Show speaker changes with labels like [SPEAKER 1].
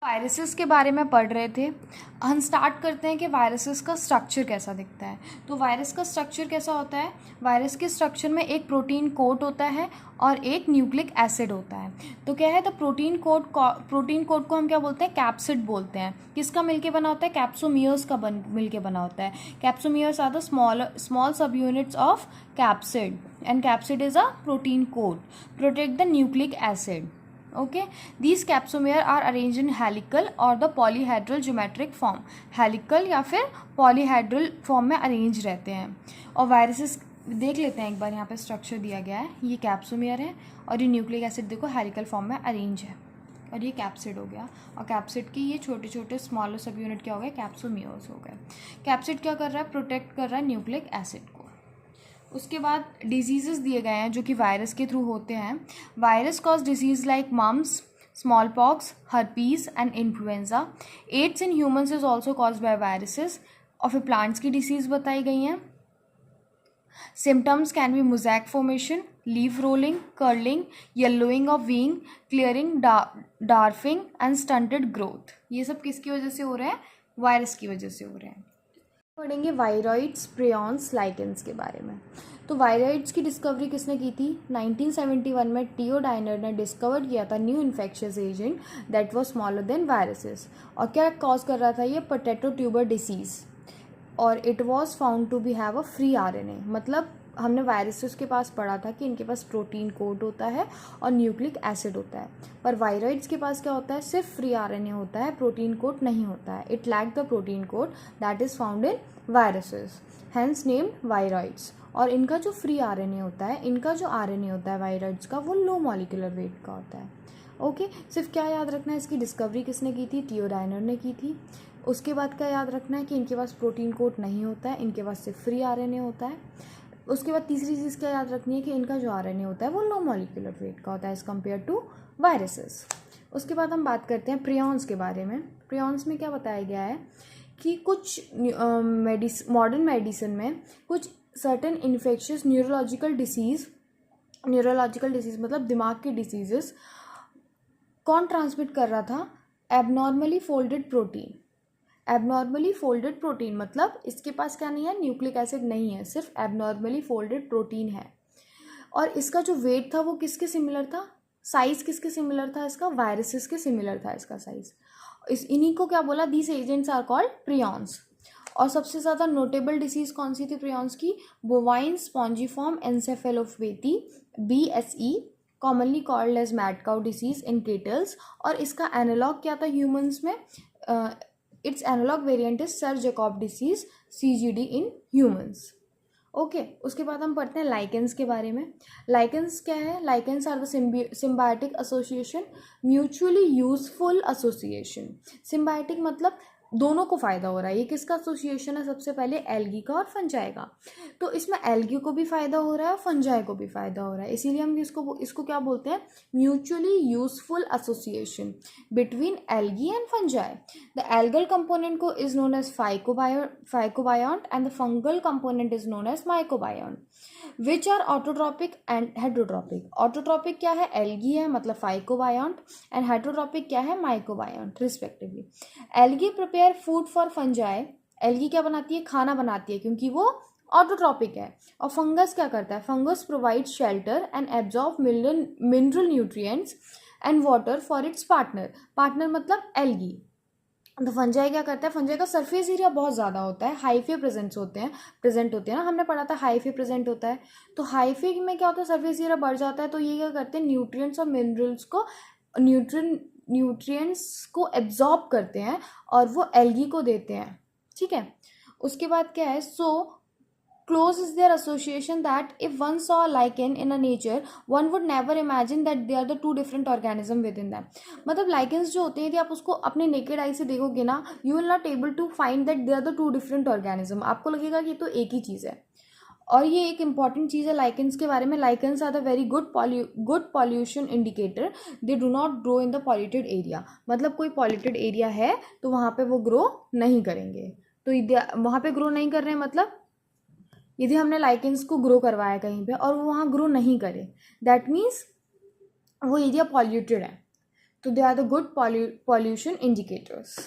[SPEAKER 1] Viruses के बारे में पढ़ रहे थे। हम स्टार्ट करते हैं कि वायरसेस का स्ट्रक्चर कैसा दिखता है। तो वायरस का स्ट्रक्चर कैसा होता है? वायरस के स्ट्रक्चर में एक प्रोटीन कोट होता है और एक न्यूक्लिक एसिड होता है। तो क्या है? तो प्रोटीन कोट को हम क्या बोलते हैं? कैप्सिड बोलते हैं। किसका मिलके बना होता है? कैप्सोमियर्स का मिलके बना होता है। Capsomeres are the small sub units of capsid and capsid is a protein coat protect the nucleic acid. Okay, these capsomere are arranged in helical or the polyhedral geometric form. Helical या फिर polyhedral form में arrange रहते हैं। और viruses देख लेते हैं एक बार। यहाँ पे स्ट्रक्चर दिया गया है, ये कैप्सोमियर है और ये न्यूक्लिक एसिड देखो हेलिकल फॉर्म में अरेंज है और ये कैप्सिड हो गया। और कैप्सिड की ये छोटे छोटे स्मॉलर सब यूनिट क्या हो गए? कैप्सोमियर्स हो गए। कैप्सिड क्या कर रहा है? प्रोटेक्ट कर रहा है न्यूक्लिक एसिड को। उसके बाद डिजीज़ेस दिए गए हैं जो कि वायरस के थ्रू होते हैं। Virus cause disease like mumps, smallpox, herpes and influenza. AIDS in humans is also cause by viruses. और फिर प्लांट्स की डिसीज़ बताई गई हैं। Symptoms can be mosaic formation, leaf rolling, curling, yellowing of vein, clearing, dwarfing and stunted growth. ये सब किसकी वजह से हो रहे हैं? वायरस की वजह से हो रहे हैं। पढ़ेंगे वायरॉइड्स, प्रियॉन्स, लाइकेंस के बारे में। तो वायरॉइड्स की डिस्कवरी किसने की थी? 1971 में टियो डाइनर ने डिस्कवर किया था new infectious agent that was smaller than viruses. और क्या कॉज कर रहा था ये? Potato tuber disease. और it was found to be have a free RNA. मतलब हमने वायरसेस के पास पढ़ा था कि इनके पास प्रोटीन कोड होता है और न्यूक्लिक एसिड होता है, पर वायरॉइड्स के पास क्या होता है? सिर्फ फ्री आरएनए होता है, प्रोटीन कोड नहीं होता है। It lack the protein code that is found in viruses, hence named viroids. और इनका जो फ्री आरएनए होता है, इनका जो आरएनए होता है वायरॉइड्स का, वो लो मॉलिक्यूलर वेट का होता है। ओके, सिर्फ क्या याद रखना है? इसकी डिस्कवरी किसने की थी? टियो डाइनर ने की थी। उसके बाद क्या याद रखना है? कि इनके पास प्रोटीन कोड नहीं होता है, इनके पास सिर्फ फ्री आरएनए होता है। उसके बाद तीसरी चीज़ क्या याद रखनी है? कि इनका जो आरएनए होता है वो लो मॉलिक्यूलर वेट का होता है एज़ कम्पेयर टू वायरसेस। उसके बाद हम बात करते हैं प्रियॉन्स के बारे में। प्रियॉन्स में क्या बताया गया है कि कुछ मॉडर्न मेडिसिन में कुछ सर्टेन इन्फेक्शियस न्यूरोलॉजिकल डिसीज़ मतलब दिमाग की डिसीजेस कौन ट्रांसमिट कर रहा था? Abnormally folded protein. Abnormally folded protein मतलब इसके पास क्या नहीं है? न्यूक्लिक एसिड नहीं है, सिर्फ एबनॉर्मली फोल्डेड प्रोटीन है। और इसका जो वेट था वो किसके सिमिलर था? साइज किसके सिमिलर था इसका? वायरसेस के सिमिलर था इसका साइज। इन्हीं को क्या बोला? These agents are called prions. और सबसे ज़्यादा नोटेबल डिसीज कौन सी थी प्रियॉन्स की? Bovine spongiform encephalopathy, BSE, commonly called as mad cow disease in cattles. और इसका एनालॉग क्या था ह्यूमंस में? It's analog variant is sir Jakob disease, CGD, in humans. Okay, उसके बाद हम पढ़ते हैं लाइकेंस के बारे में। लाइकेंस क्या है? Lichens are the symbiotic association, mutually useful association. Symbiotic मतलब दोनों को फ़ायदा हो रहा है। ये किसका एसोसिएशन है? सबसे पहले एल्गी का और फंजाई का। तो इसमें एल्गी को भी फ़ायदा हो रहा है, फंजाई को भी फ़ायदा हो रहा है, इसीलिए हम इसको क्या बोलते हैं? Mutually useful association between algae and fungi. The algal component को is known as phycobiont and the fungal component is known as mycobiont, which are autotrophic and heterotrophic. Autotrophic क्या है? एल्गी है मतलब फाइकोबायोंट, एंड हेटरोट्रॉपिक क्या है? Mycobiont respectively. Algae prepare food for fungi. Algae क्या बनाती है? खाना बनाती है, क्योंकि वो ऑटोट्रॉपिक है। और फंगस क्या करता है? Fungus provide shelter and absorb mineral nutrients and water for its partner मतलब एल्गी। तो फंजाई क्या करता है? फंजाई का सरफेस एरिया बहुत ज़्यादा होता है, हाइफे प्रेजेंट होते हैं ना, हमने पढ़ा था हाइफे प्रेजेंट होता है। तो हाइफे में क्या होता है? सरफेस एरिया बढ़ जाता है, तो ये क्या करते हैं? न्यूट्रिएंट्स और मिनरल्स को न्यूट्रिएंट्स को एब्जॉर्ब करते हैं और वो एल्गी को देते हैं। ठीक है, उसके बाद क्या है? सो close is their association that if one saw a lichen in a nature, one would never imagine that they are the two different organism within them. मतलब lichens जो होते हैं, यदि आप उसको अपने naked eye से देखोगे ना, you will not able to find that they are the two different organism. आपको लगेगा कि ये तो एक ही चीज़ है। और ये एक इंपॉर्टेंट चीज़ है लाइकेंस के बारे में। Lichens are the very good pollution indicator. They do not grow in the polluted area. मतलब कोई पॉल्यूटेड एरिया है तो वहाँ पे वो ग्रो नहीं करेंगे। तो वहाँ पे ग्रो नहीं कर रहे हैं मतलब यदि हमने लाइकेंस को ग्रो करवाया कहीं पे और वो वहाँ ग्रो नहीं करे, दैट मीन्स वो एरिया पॉल्यूटेड है। तो they are the good pollution indicators.